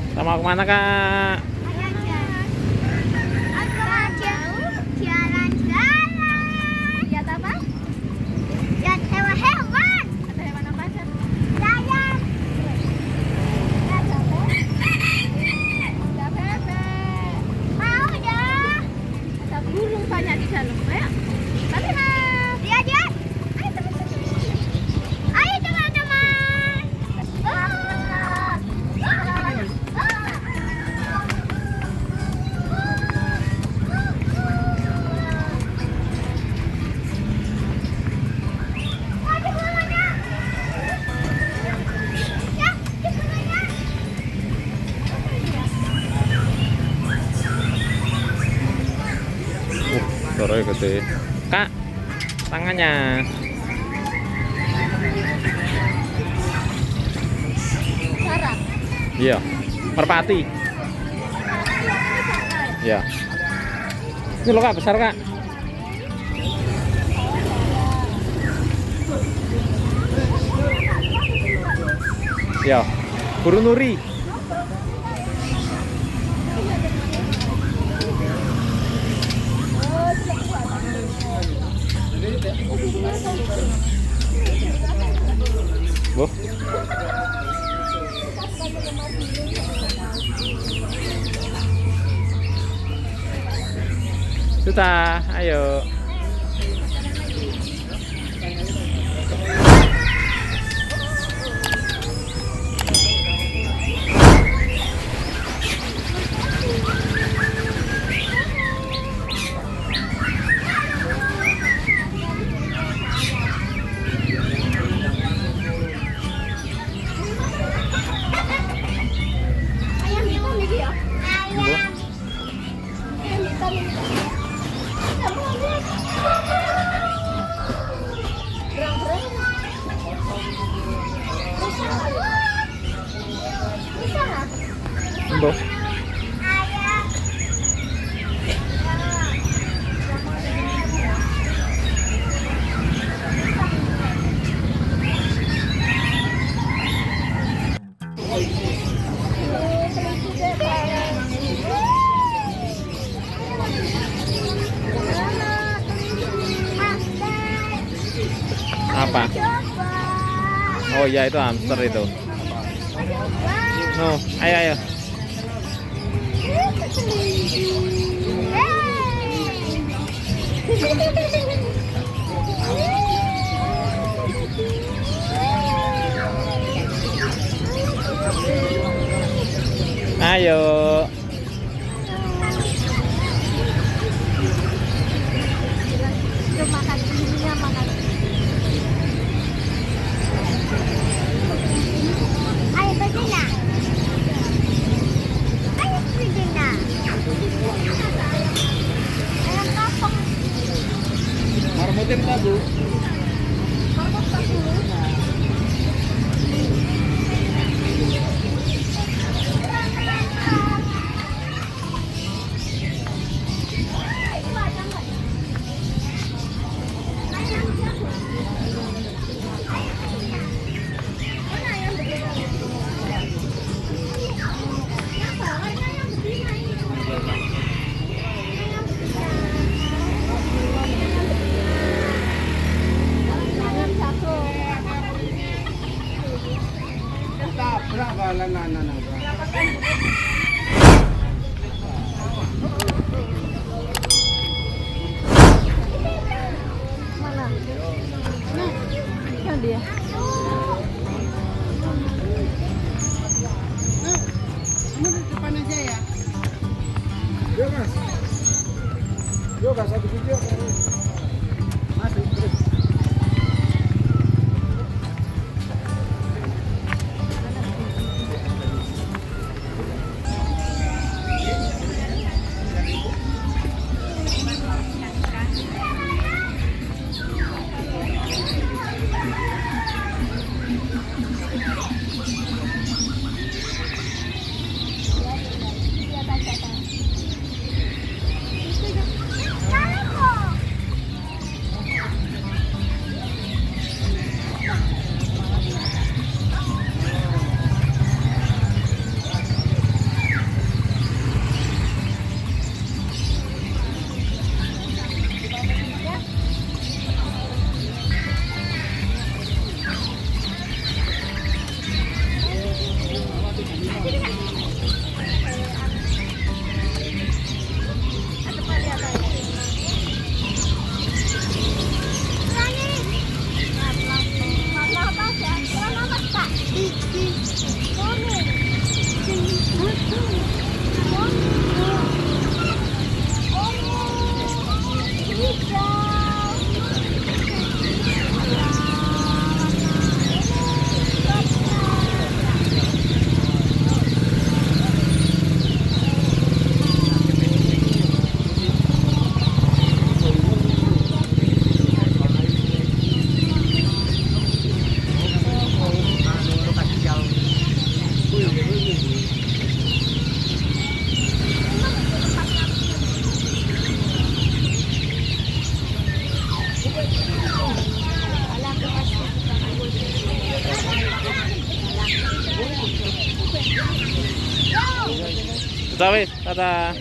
Kita mau kemana, Kak? Jalan-jalan. Lihat apa? Lihat hewan-hewan. Ada hewan apa aja? Lihat ada bebek. Mau ya? Ada burung banyak di dalam. Ayo. Lihat. Lihat. Ayo teman-teman. Ayo teman-teman. Suaranya gede. Kak, tangannya. Sarap. Iya, merpati. Iya. Ini loh, Kak, besar, Kak. Iya, burung nuri. Loh. Sudah, ayo. Ayam hitam ini ya? Bu. Ayam hitam ini. Bu. Apa? Oh iya, itu hamster itu. No, ayo ayo. Ayo. Makan ininya makan. Ayo Bedina. Ayo Bedina. Ayam kampung. Marmotin tak, Bu? Marmot tak dulu. Berapa lana? Mana? Nah, kan dia. Kamu di depan aja ya. Yuk, Mas. Yuk, Mas, satu video. Masuk terus. Yo. Tawis, tata.